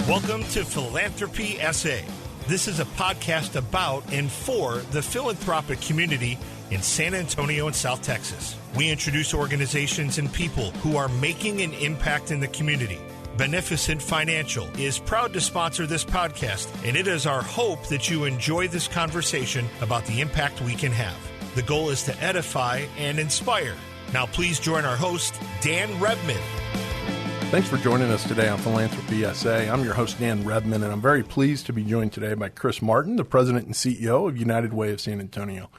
Welcome to Philanthropy SA. This is a podcast about and for the philanthropic community in San Antonio and South Texas. We introduce organizations and people who are making an impact in the community. Beneficent Financial is proud to sponsor this podcast, and it is our hope that you enjoy this conversation about the impact we can have. The goal is to edify and inspire. Now please join our host, Dan Rebmann. Thanks for joining us today on Philanthropy SA. I'm your host, Dan Rebmann, and I'm very pleased to be joined today by Chris Martin, the President and CEO of United Way of San Antonio.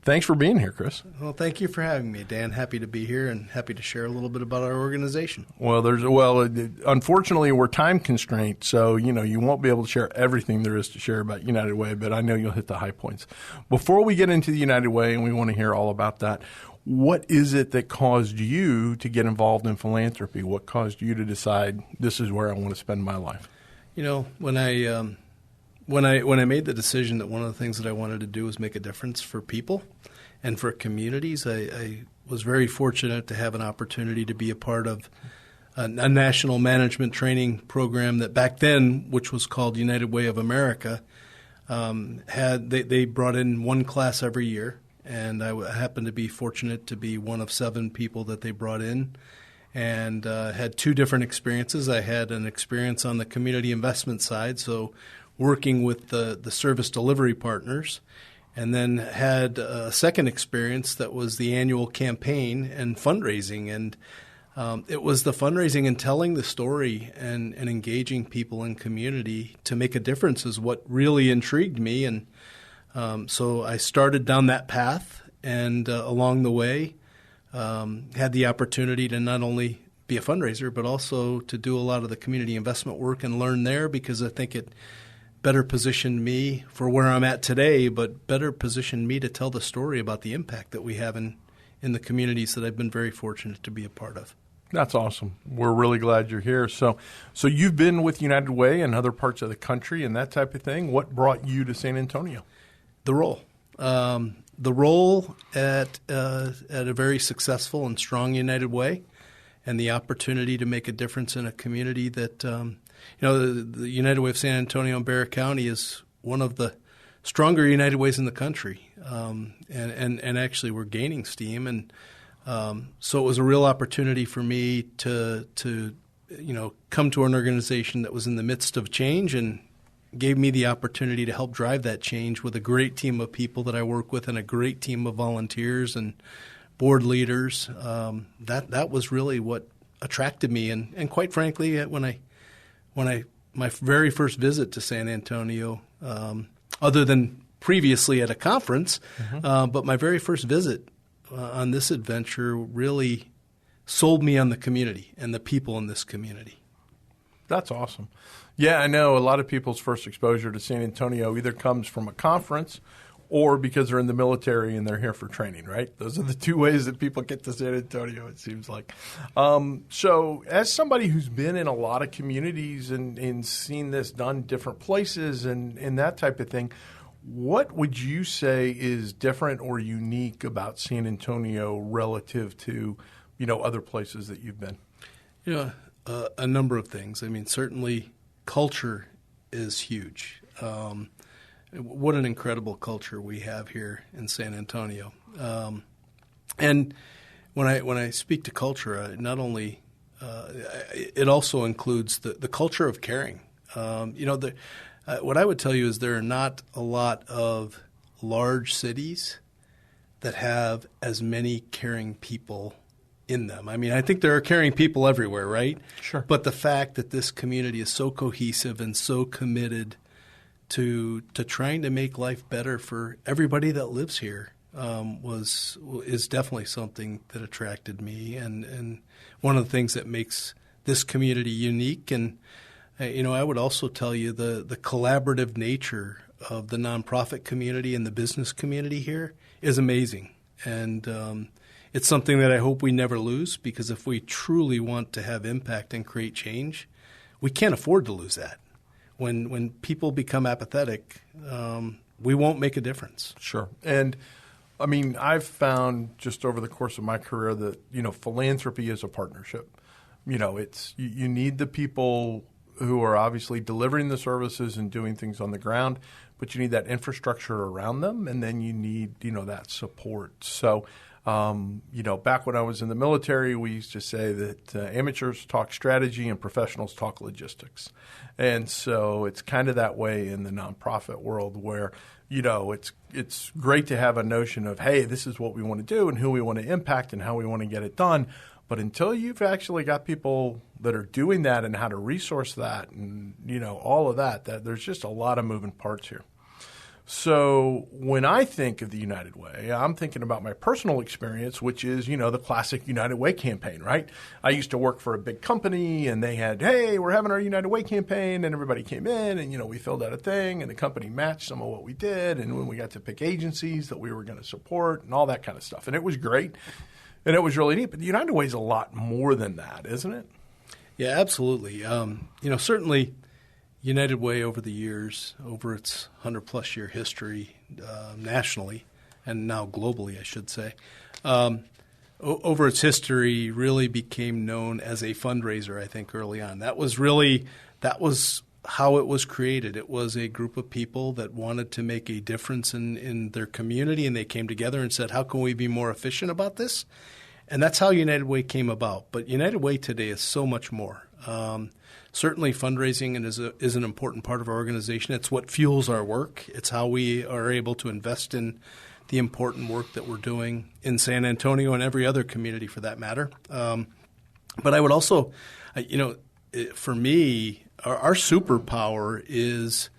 Thanks for being here, Chris. Well, thank you for having me, Dan. Happy to be here and happy to share a little bit about our organization. Unfortunately, we're time constrained, so you won't be able to share everything there is to share about United Way, but I know you'll hit the high points. Before we get into the United Way, and we want to hear all about that, what is it that caused you to get involved in philanthropy? What caused you to decide this is where I want to spend my life? When I made the decision that one of the things that I wanted to do was make a difference for people and for communities, I was very fortunate to have an opportunity to be a part of a national management training program that back then, which was called United Way of America, they brought in one class every year. And I happened to be fortunate to be one of 7 people that they brought in, and had 2 different experiences. I had an experience on the community investment side, so working with the service delivery partners, and then had a second experience that was the annual campaign and fundraising. And it was the fundraising and telling the story and engaging people in community to make a difference is what really intrigued me. And so I started down that path, and along the way had the opportunity to not only be a fundraiser, but also to do a lot of the community investment work and learn there, because I think it better positioned me for where I'm at today, but better positioned me to tell the story about the impact that we have in the communities that I've been very fortunate to be a part of. That's awesome. We're really glad you're here. So you've been with United Way in other parts of the country and that type of thing. What brought you to San Antonio? The role. The role at a very successful and strong United Way, and the opportunity to make a difference in a community that, the United Way of San Antonio and Bexar County is one of the stronger United Ways in the country, and actually we're gaining steam. And so it was a real opportunity for me to come to an organization that was in the midst of change and gave me the opportunity to help drive that change with a great team of people that I work with and a great team of volunteers and board leaders. That was really what attracted me. And quite frankly, my very first visit to San Antonio, other than previously at a conference, but my very first visit on this adventure really sold me on the community and the people in this community. That's awesome. Yeah, I know a lot of people's first exposure to San Antonio either comes from a conference or because they're in the military and they're here for training, right? Those are the 2 ways that people get to San Antonio, it seems like. So as somebody who's been in a lot of communities and seen this done different places and that type of thing, what would you say is different or unique about San Antonio relative to, other places that you've been? A number of things. I mean, certainly culture is huge. What an incredible culture we have here in San Antonio. And when I speak to culture, not only it also includes the culture of caring. What I would tell you is there are not a lot of large cities that have as many caring people in them. I mean, I think there are caring people everywhere, right? Sure. But the fact that this community is so cohesive and so committed to trying to make life better for everybody that lives here is definitely something that attracted me, and one of the things that makes this community unique. And I would also tell you the collaborative nature of the nonprofit community and the business community here is amazing, and it's something that I hope we never lose, because if we truly want to have impact and create change, we can't afford to lose that. When people become apathetic, we won't make a difference. Sure. And I mean, I've found just over the course of my career that, philanthropy is a partnership. It's you need the people who are obviously delivering the services and doing things on the ground, but you need that infrastructure around them, and then you need, that support. So, back when I was in the military, we used to say that amateurs talk strategy and professionals talk logistics. And so it's kind of that way in the nonprofit world where, it's great to have a notion of, hey, this is what we want to do and who we want to impact and how we want to get it done. But until you've actually got people that are doing that and how to resource that and, all of that there's just a lot of moving parts here. So when I think of the United Way, I'm thinking about my personal experience, which is, the classic United Way campaign, right? I used to work for a big company and they had, hey, we're having our United Way campaign, and everybody came in and, we filled out a thing and the company matched some of what we did. And when we got to pick agencies that we were going to support and all that kind of stuff. And it was great and it was really neat. But the United Way is a lot more than that, isn't it? Yeah, absolutely. Certainly United Way over the years, over its 100-plus year history nationally, and now globally, I should say, over its history really became known as a fundraiser, I think, early on. That was how it was created. It was a group of people that wanted to make a difference in their community, and they came together and said, how can we be more efficient about this? And that's how United Way came about. But United Way today is so much more. Certainly fundraising is an important part of our organization. It's what fuels our work. It's how we are able to invest in the important work that we're doing in San Antonio and every other community for that matter. But I would also, for me, our superpower is,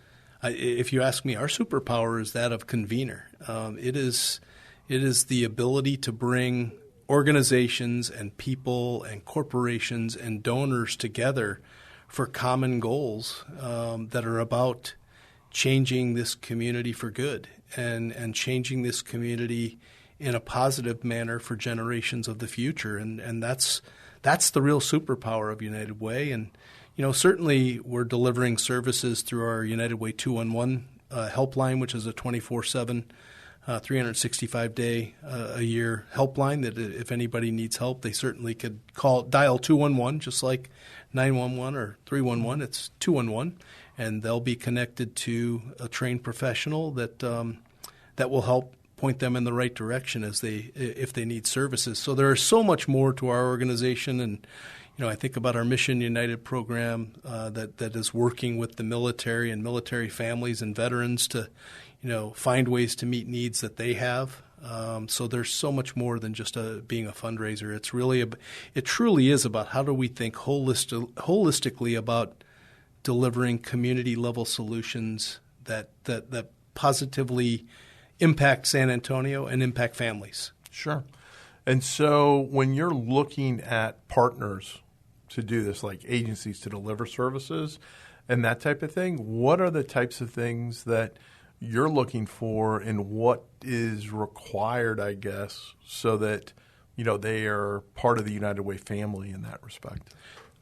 if you ask me, our superpower is that of convener. It is the ability to bring organizations and people and corporations and donors together for common goals that are about changing this community for good and changing this community in a positive manner for generations of the future. And that's the real superpower of United Way. And, certainly we're delivering services through our United Way 211 helpline, which is a 24/7 365-day a year helpline that if anybody needs help, they certainly could dial 211, just like 911 or 311. It's 211, and they'll be connected to a trained professional that will help point them in the right direction if they need services. So there is so much more to our organization, and I think about our Mission United program that is working with the military and military families and veterans to find ways to meet needs that they have. So there's so much more than just being a fundraiser. It truly is about how do we think holistically about delivering community level solutions that positively impact San Antonio and impact families. Sure. And so when you're looking at partners to do this, like agencies to deliver services and that type of thing, what are the types of things that you're looking for and what is required, I guess, so that, they are part of the United Way family in that respect?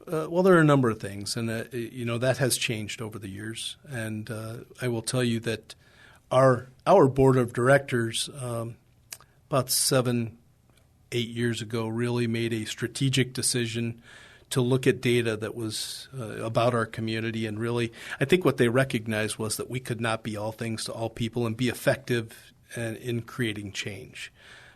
Well, there are a number of things, and, that has changed over the years. And I will tell you that our board of directors about 7-8 years ago really made a strategic decision to look at data that was about our community. And really, I think what they recognized was that we could not be all things to all people and be effective in creating change.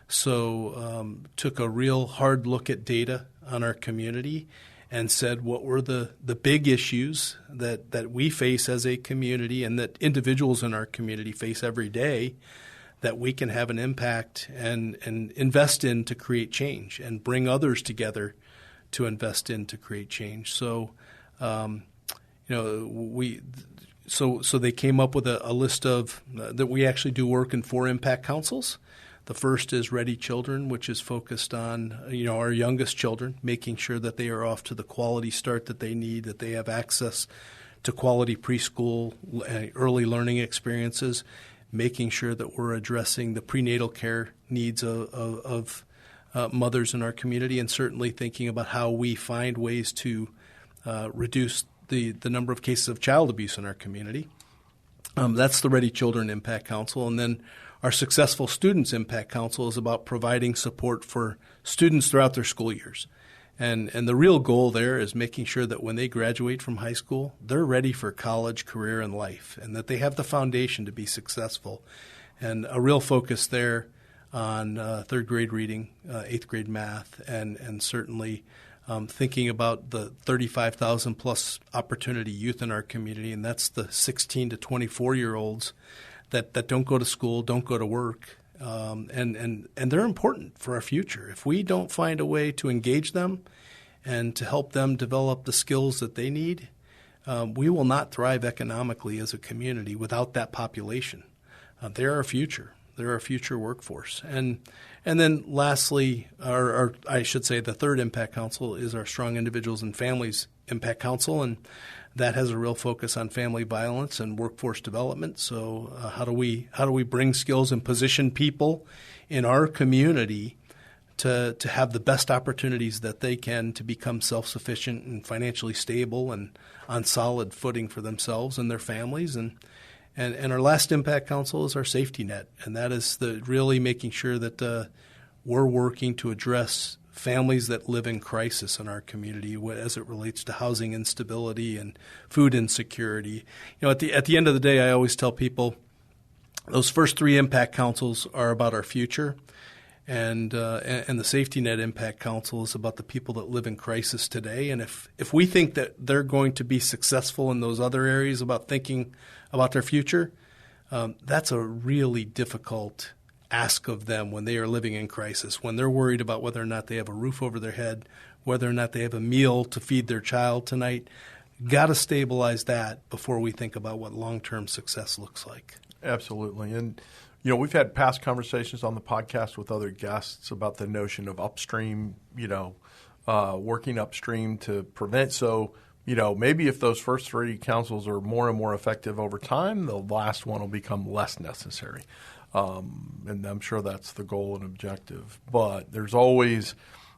So took a real hard look at data on our community and said what were the big issues that we face as a community and that individuals in our community face every day that we can have an impact and invest in to create change and bring others together to invest in to create change. So, so they came up with a list of that we actually do work in 4 impact councils. The first is Ready Children, which is focused on our youngest children, making sure that they are off to the quality start that they need, that they have access to quality preschool, early learning experiences, making sure that we're addressing the prenatal care needs of mothers in our community, and certainly thinking about how we find ways to reduce the number of cases of child abuse in our community. That's the Ready Children Impact Council. And then our Successful Students Impact Council is about providing support for students throughout their school years. And the real goal there is making sure that when they graduate from high school, they're ready for college, career, and life, and that they have the foundation to be successful. And a real focus there on third grade reading, eighth grade math, and certainly thinking about the 35,000 plus opportunity youth in our community, and that's the 16 to 24-year-olds that don't go to school, don't go to work, and they're important for our future. If we don't find a way to engage them and to help them develop the skills that they need, we will not thrive economically as a community without that population. They're our future. They're our future workforce. And then lastly, or I should say the third Impact Council is our Strong Individuals and Families Impact Council, and that has a real focus on family violence and workforce development. So how do we bring skills and position people in our community to have the best opportunities that they can to become self-sufficient and financially stable and on solid footing for themselves and their families. And our last Impact Council is our safety net, and that is really making sure that we're working to address families that live in crisis in our community as it relates to housing instability and food insecurity. At the end of the day, I always tell people those first three Impact Councils are about our future, and the Safety Net Impact Council is about the people that live in crisis today. And if we think that they're going to be successful in those other areas about thinking about their future, that's a really difficult ask of them when they are living in crisis, when they're worried about whether or not they have a roof over their head, whether or not they have a meal to feed their child tonight. Got to stabilize that before we think about what long-term success looks like. Absolutely. And we've had past conversations on the podcast with other guests about the notion of upstream, working upstream to prevent. So, maybe if those first three councils are more and more effective over time, the last one will become less necessary. And I'm sure that's the goal and objective. But there's always,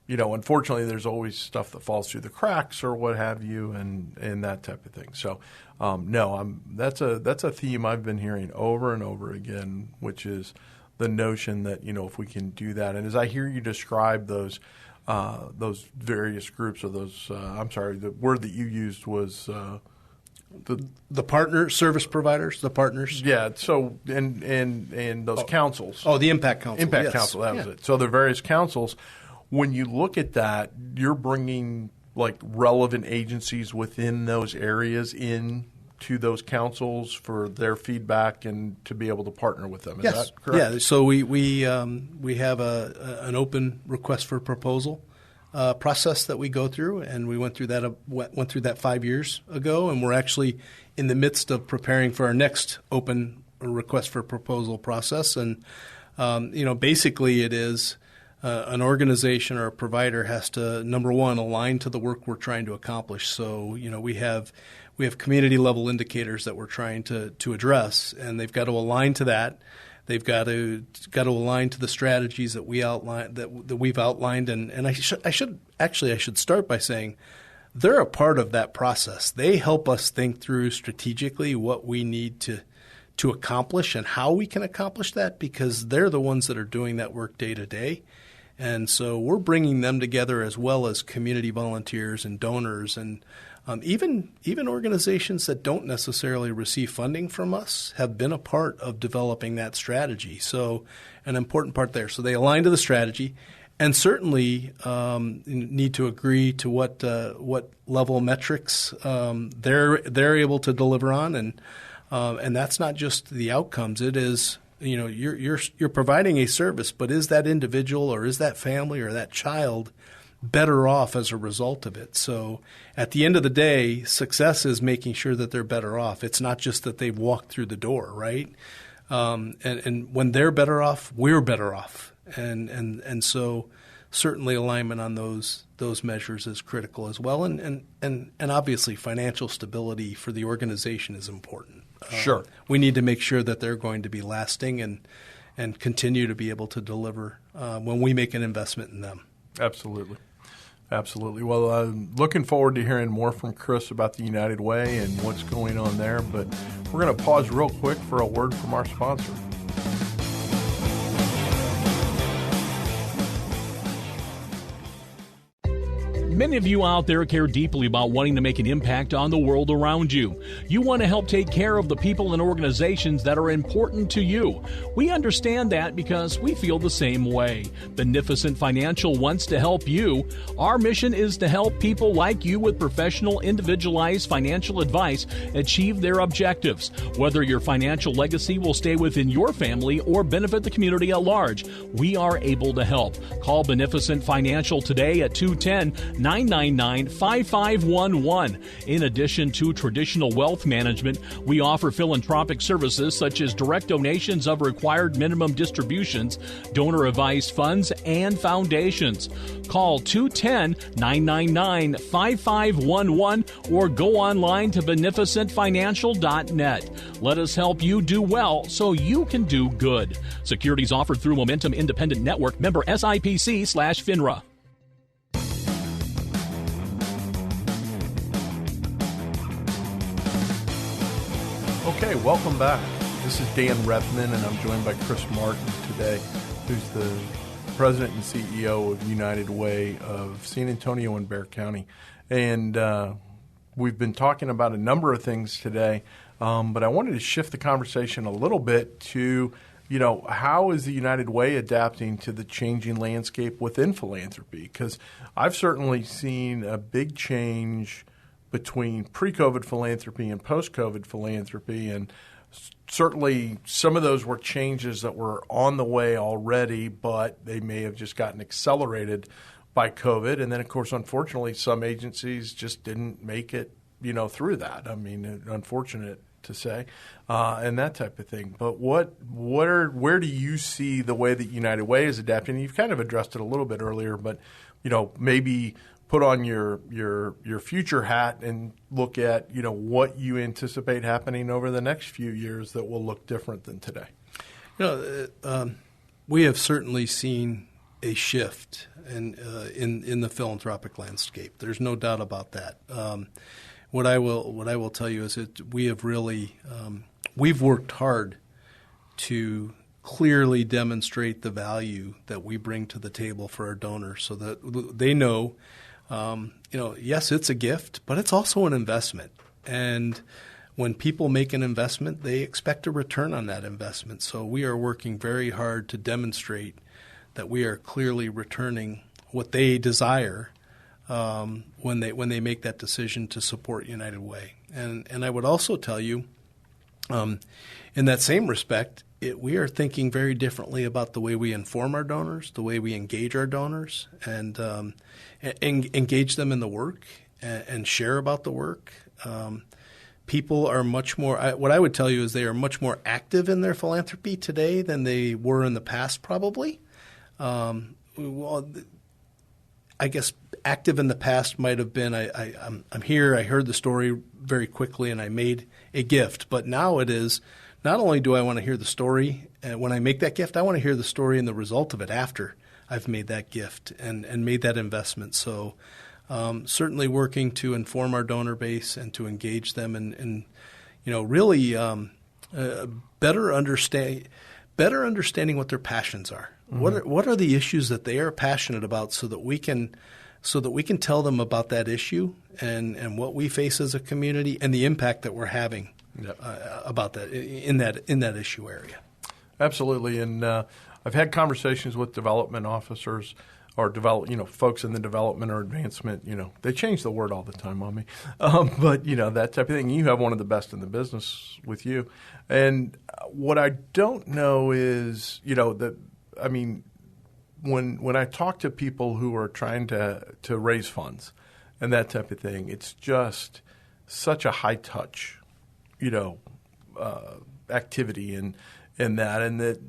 unfortunately, there's always stuff that falls through the cracks or what have you, and that type of thing. So, that's a theme I've been hearing over and over again, which is the notion that if we can do that. And as I hear you describe those various groups, or those, the word that you used was. The partner service providers, the partners. Yeah. So and those councils. Oh, the Impact Council. Impact Council. That was it. So the various councils. When you look at that, you're bringing relevant agencies within those areas into those councils for their feedback and to be able to partner with them. Is that correct? Yeah. So we have an open request for proposal process that we go through, and we went through that 5 years ago, and we're actually in the midst of preparing for our next open request for proposal process. And basically it is an organization or a provider has to, number one, align to the work we're trying to accomplish. So we have community level indicators that we're trying to address, and they've got to align to that. They've got to align to the strategies that we outlined, that we've outlined, and I should start by saying they're a part of that process. They help us think through strategically what we need to accomplish and how we can accomplish that, because they're the ones that are doing that work day to day. And so we're bringing them together, as well as community volunteers and donors, and even organizations that don't necessarily receive funding from us have been a part of developing that strategy. So an important part there. So they align to the strategy, and certainly need to agree to what level metrics they're able to deliver on, and that's not just the outcomes. It is you're providing a service, but is that individual or is that family or that child better off as a result of it? So at the end of the day, success is making sure that they're better off. It's not just that they've walked through the door, right? And when they're better off, we're better off. And so certainly alignment on those measures is critical as well. And obviously financial stability for the organization is important. Sure. We need to make sure that they're going to be lasting and continue to be able to deliver when we make an investment in them. Absolutely. Absolutely. Well, I'm looking forward to hearing more from Chris about the United Way and what's going on there. But we're going to pause real quick for a word from our sponsor. Many of you out there care deeply about wanting to make an impact on the world around you. You want to help take care of the people and organizations that are important to you. We understand that because we feel the same way. Beneficent Financial wants to help you. Our mission is to help people like you with professional, individualized financial advice achieve their objectives. Whether your financial legacy will stay within your family or benefit the community at large, we are able to help. Call Beneficent Financial today at 210-999-5511. In addition to traditional wealth management, we offer philanthropic services such as direct donations of required minimum distributions, donor-advised funds, and foundations. Call 210-999-5511 or go online to beneficentfinancial.net. Let us help you do well so you can do good. Securities offered through Momentum Independent Network, member SIPC/FINRA. Okay, welcome back. This is Dan Rebmann, and I'm joined by Chris Martin today, who's the president and CEO of United Way of San Antonio and Bexar County. And we've been talking about a number of things today, but I wanted to shift the conversation a little bit to, how is the United Way adapting to the changing landscape within philanthropy? Because I've certainly seen a big change between pre-COVID philanthropy and post-COVID philanthropy, and certainly some of those were changes that were on the way already, but they may have just gotten accelerated by COVID. And then, of course, unfortunately, some agencies just didn't make it, through that. I mean, unfortunate to say, and that type of thing. But where do you see the way that United Way is adapting? You've kind of addressed it a little bit earlier, but, maybe put on your future hat and look at, what you anticipate happening over the next few years that will look different than today. We have certainly seen a shift in the philanthropic landscape. There's no doubt about that. What I will tell you is that we have really we've worked hard to clearly demonstrate the value that we bring to the table for our donors, so that they know. Yes, it's a gift, but it's also an investment. And when people make an investment, they expect a return on that investment. So we are working very hard to demonstrate that we are clearly returning what they desire when they make that decision to support United Way. And I would also tell you, in that same respect, we are thinking very differently about the way we inform our donors, the way we engage our donors, and engage them in the work and share about the work. People are much more what I would tell you is they are much more active in their philanthropy today than they were in the past, probably. Well, I guess active in the past might have been I'm here, I heard the story very quickly, and I made a gift. But now it is not only do I want to hear the story when I make that gift, I want to hear the story and the result of it after I've made that gift and made that investment. So certainly working to inform our donor base and to engage them and really better understanding what their passions are. Mm-hmm. What are the issues that they are passionate about, so that we can tell them about that issue and what we face as a community and the impact that we're having about that in that issue area. Absolutely, and I've had conversations with development officers or folks in the development or advancement. They change the word all the time on me, but that type of thing. You have one of the best in the business with you, and what I don't know is when I talk to people who are trying to raise funds and that type of thing, it's just such a high touch, activity and that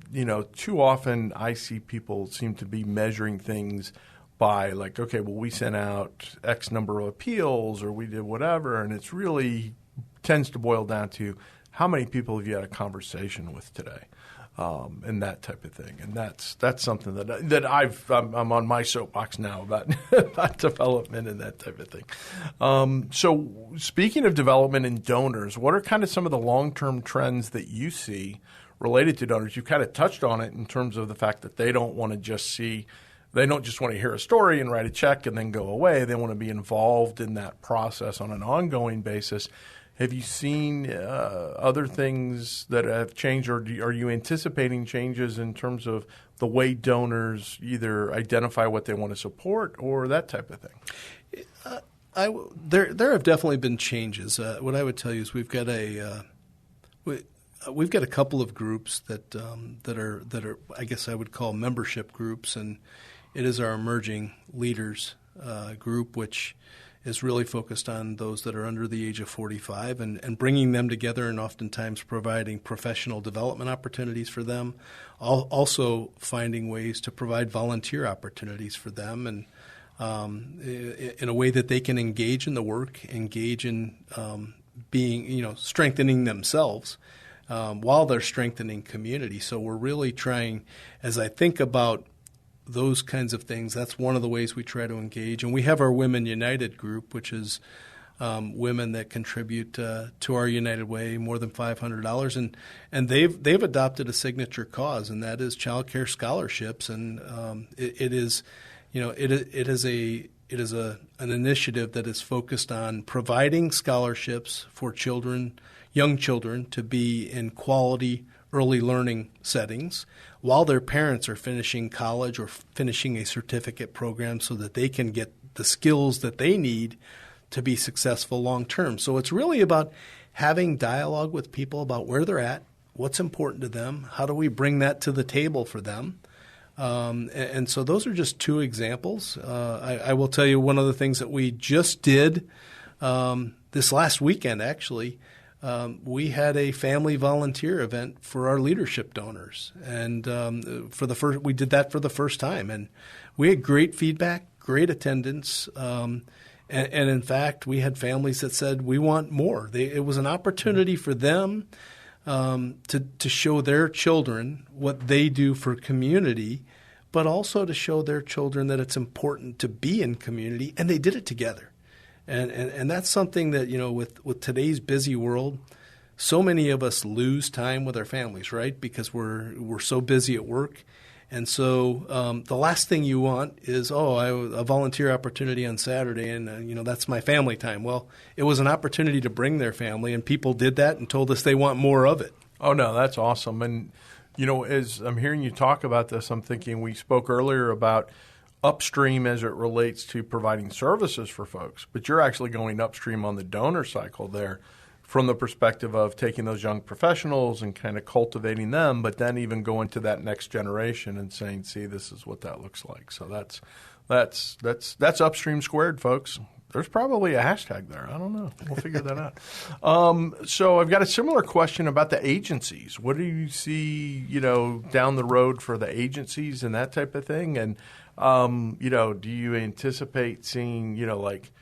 too often I see people seem to be measuring things by like, okay, well, we sent out X number of appeals or we did whatever, and it's really tends to boil down to how many people have you had a conversation with today. And that type of thing, and that's something that I'm on my soapbox now about development and that type of thing. So speaking of development and donors, what are kind of some of the long-term trends that you see related to donors? You kind of touched on it in terms of the fact that they don't want to just see they don't just want to hear a story and write a check and then go away. They want to be involved in that process on an ongoing basis. Have you seen other things that have changed, or are you anticipating changes in terms of the way donors either identify what they want to support or that type of thing? There have definitely been changes. What I would tell you is we've got a couple of groups that are I guess I would call membership groups, and it is our emerging leaders group, which is really focused on those that are under the age of 45 and bringing them together and oftentimes providing professional development opportunities for them, also finding ways to provide volunteer opportunities for them and in a way that they can engage in the work, engage in being, strengthening themselves while they're strengthening community. So we're really trying, as I think about those kinds of things, that's one of the ways we try to engage. And we have our Women United group, which is women that contribute to our United Way more than $500, and they've adopted a signature cause, and that is child care scholarships. And it is an initiative that is focused on providing scholarships for young children, to be in quality early learning settings while their parents are finishing college or finishing a certificate program so that they can get the skills that they need to be successful long term. So it's really about having dialogue with people about where they're at, what's important to them, how do we bring that to the table for them. And so those are just two examples. I will tell you one of the things that we just did this last weekend, actually. We had a family volunteer event for our leadership donors, and we did that for the first time, and we had great feedback, great attendance, and in fact, we had families that said we want more. It was an opportunity for them to show their children what they do for community, but also to show their children that it's important to be in community, and they did it together. And that's something that, with today's busy world, so many of us lose time with our families, right? Because we're so busy at work. And so the last thing you want is, a volunteer opportunity on Saturday, and, that's my family time. Well, it was an opportunity to bring their family, and people did that and told us they want more of it. Oh, no, that's awesome. And, as I'm hearing you talk about this, I'm thinking we spoke earlier about upstream as it relates to providing services for folks, but you're actually going upstream on the donor cycle there from the perspective of taking those young professionals and kind of cultivating them, but then even going to that next generation and saying, see, this is what that looks like. So that's upstream squared, folks. There's probably a hashtag there. I don't know. We'll figure that out. So I've got a similar question about the agencies. What do you see, down the road for the agencies and that type of thing? And do you anticipate seeing, like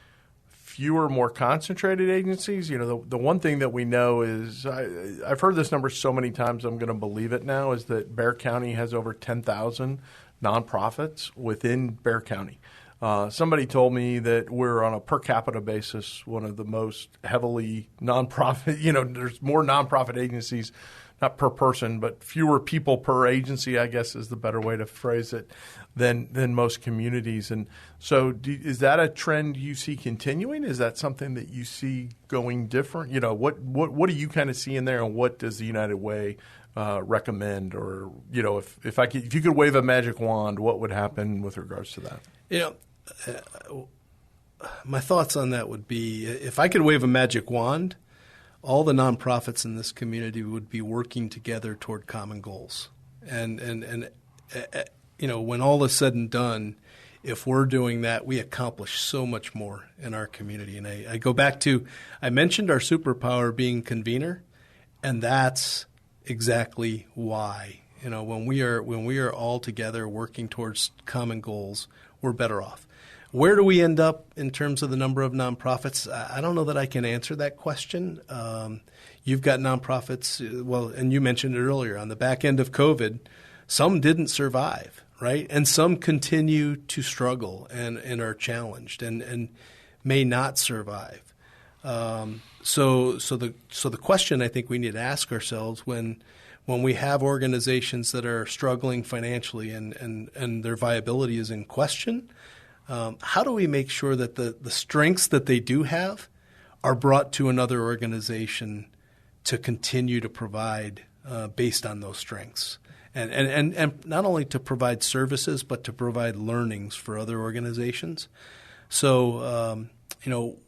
fewer, more concentrated agencies? The one thing that we know is I've heard this number so many times I'm going to believe it now, is that Bexar County has over 10,000 nonprofits within Bexar County. Somebody told me that we're on a per capita basis one of the most heavily nonprofit, there's more nonprofit agencies, not per person, but fewer people per agency, I guess is the better way to phrase it, than most communities. And so is that a trend you see continuing? Is that something that you see going different? What do you kind of see in there, and what does the United Way recommend? Or, if you could wave a magic wand, what would happen with regards to that? My thoughts on that would be, if I could wave a magic wand, all the nonprofits in this community would be working together toward common goals. And when all is said and done, if we're doing that, we accomplish so much more in our community. And I go back to, I mentioned our superpower being convener, and that's exactly why. When we are all together working towards common goals, we're better off. Where do we end up in terms of the number of nonprofits? I don't know that I can answer that question. You've got nonprofits, and you mentioned it earlier, on the back end of COVID, some didn't survive, right? And some continue to struggle and are challenged and may not survive. So the question I think we need to ask ourselves when when we have organizations that are struggling financially and their viability is in question, how do we make sure that the strengths that they do have are brought to another organization to continue to provide based on those strengths? And not only to provide services, but to provide learnings for other organizations. So,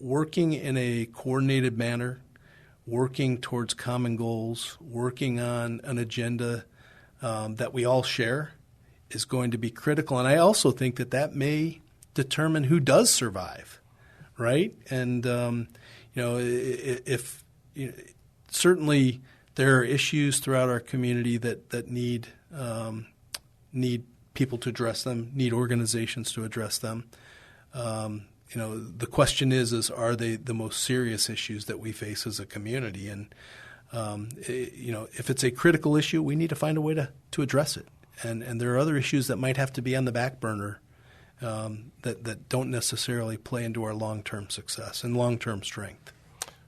working in a coordinated manner, working towards common goals, working on an agenda that we all share is going to be critical. And I also think that may determine who does survive, right? And, certainly there are issues throughout our community that need people to address them, need organizations to address them. The question is are they the most serious issues that we face as a community? And, if it's a critical issue, we need to find a way to address it. And there are other issues that might have to be on the back burner that don't necessarily play into our long-term success and long-term strength.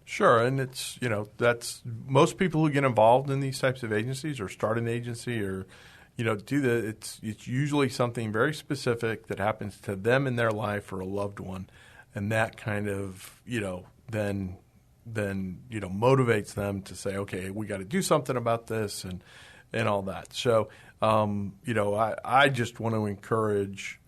Sure, and it's that's most people who get involved in these types of agencies or start an agency or do that. It's usually something very specific that happens to them in their life or a loved one, and that kind of then motivates them to say, okay, we got to do something about this and all that. So I just want to encourage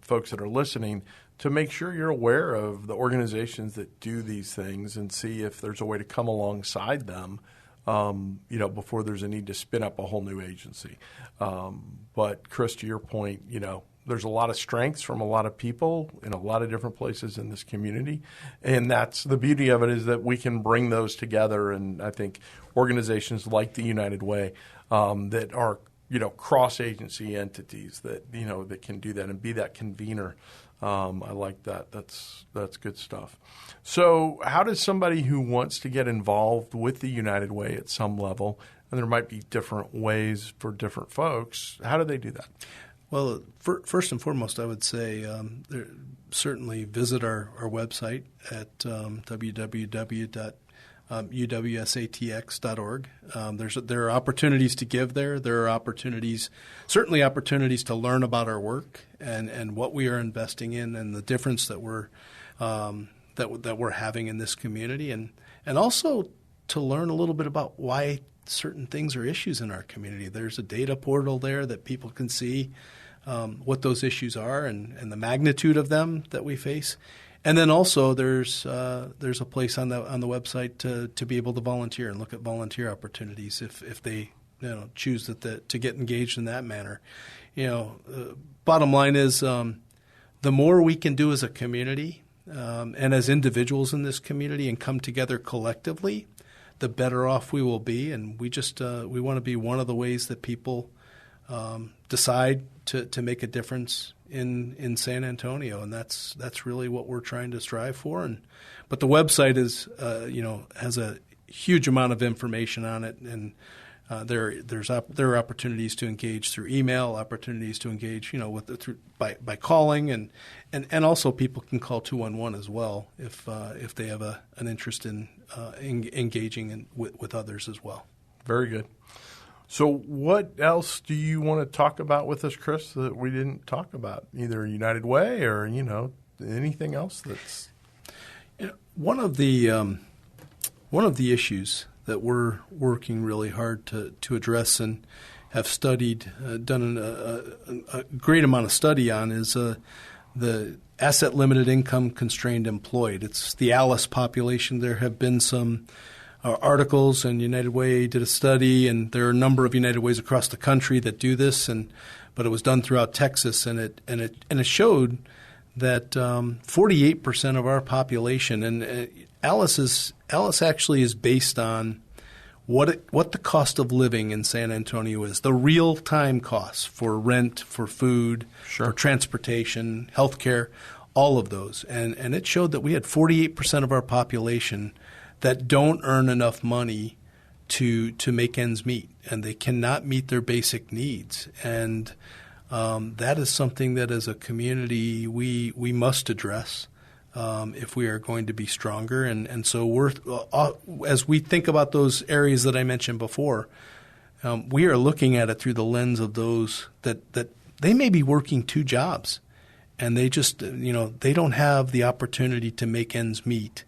folks that are listening to make sure you're aware of the organizations that do these things and see if there's a way to come alongside them, before there's a need to spin up a whole new agency. But Chris, to your point, there's a lot of strengths from a lot of people in a lot of different places in this community. And that's the beauty of it, is that we can bring those together. And I think organizations like the United Way that are, cross-agency entities that, that can do that and be that convener. I like that. That's good stuff. So how does somebody who wants to get involved with the United Way at some level, and there might be different ways for different folks, how do they do that? Well, first and foremost, I would say certainly visit our website at www.uwsatx.org. There are opportunities to give there. There are certainly opportunities to learn about our work and what we are investing in and the difference that we're having in this community, and also to learn a little bit about why certain things are issues in our community. There's a data portal there that people can see what those issues are and the magnitude of them that we face. And then also there's a place on the website to be able to volunteer and look at volunteer opportunities if they choose to get engaged in that manner. Bottom line is the more we can do as a community and as individuals in this community and come together collectively, the better off we will be. And we want to be one of the ways that people decide to make a difference in San Antonio, and that's really what we're trying to strive for. But the website is has a huge amount of information on it, and there are opportunities to engage through email, opportunities to engage by calling, and also people can call 211 as well if they have an interest in engaging with others as well. Very good. So what else do you want to talk about with us, Chris, that we didn't talk about, either United Way or, anything else that's... One of the issues that we're working really hard to address and have studied, done a great amount of study on is the asset limited income constrained employed. It's the ALICE population. There have been some articles, and United Way did a study, and there are a number of United Ways across the country that do this, but it was done throughout Texas, and it showed that 48% of our population, and ALICE actually is based on what the cost of living in San Antonio is, the real time costs for rent, for food, sure, for transportation, healthcare, all of those, and it showed that we had 48% of our population that don't earn enough money to make ends meet, and they cannot meet their basic needs. And that is something that as a community we must address if we are going to be stronger. And so as we think about those areas that I mentioned before, we are looking at it through the lens of those that they may be working 2 jobs, and they just, they don't have the opportunity to make ends meet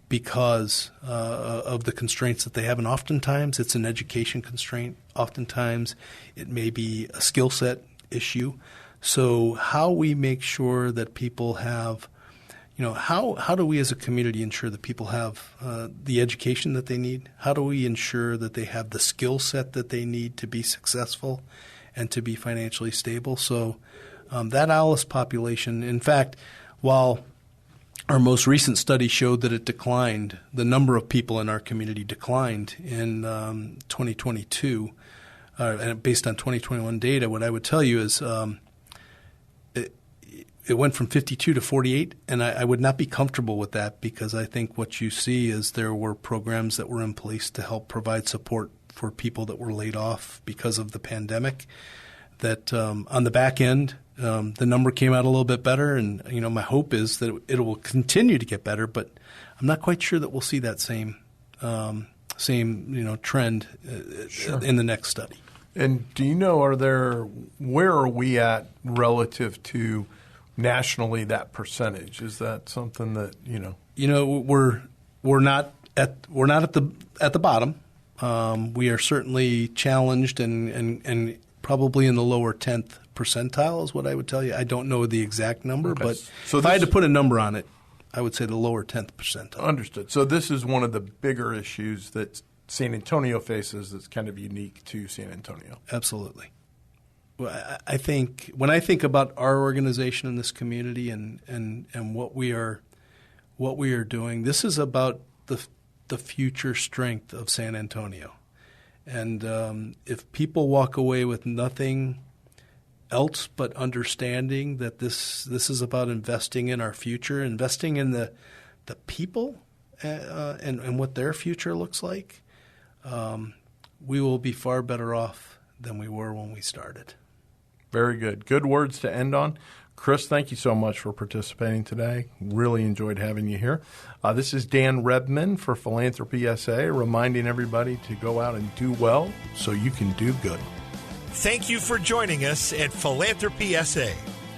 because of the constraints that they have. And oftentimes it's an education constraint. Oftentimes it may be a skill set issue. So how we make sure that people have, how do we as a community ensure that people have the education that they need? How do we ensure that they have the skill set that they need to be successful and to be financially stable? So that ALICE population, in fact, while our most recent study showed that it declined, the number of people in our community declined in 2022, and based on 2021 data, what I would tell you is it went from 52 to 48, and I would not be comfortable with that, because I think what you see is there were programs that were in place to help provide support for people that were laid off because of the pandemic, that on the back end, the number came out a little bit better, and my hope is that it will continue to get better. But I'm not quite sure that we'll see that same trend in the next study. And do you know, where are we at relative to nationally that percentage? Is that something that we're not at the bottom. We are certainly challenged and probably in the lower 10th percentile is what I would tell you. I don't know the exact number, okay. But so if I had to put a number on it, I would say the lower 10th percentile. Understood. So this is one of the bigger issues that San Antonio faces that's kind of unique to San Antonio. Absolutely. Well, I think when I think about our organization in this community and what we are doing, this is about the future strength of San Antonio. And if people walk away with nothing else but understanding that this is about investing in our future, investing in the people and what their future looks like, we will be far better off than we were when we started. Very good. Good words to end on. Chris, thank you so much for participating today. Really enjoyed having you here. This is Dan Rebmann for Philanthropy SA, reminding everybody to go out and do well so you can do good. Thank you for joining us at Philanthropy SA.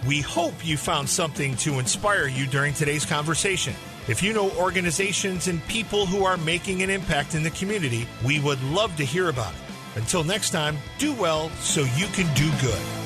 We hope you found something to inspire you during today's conversation. If you know organizations and people who are making an impact in the community, we would love to hear about it. Until next time, do well so you can do good.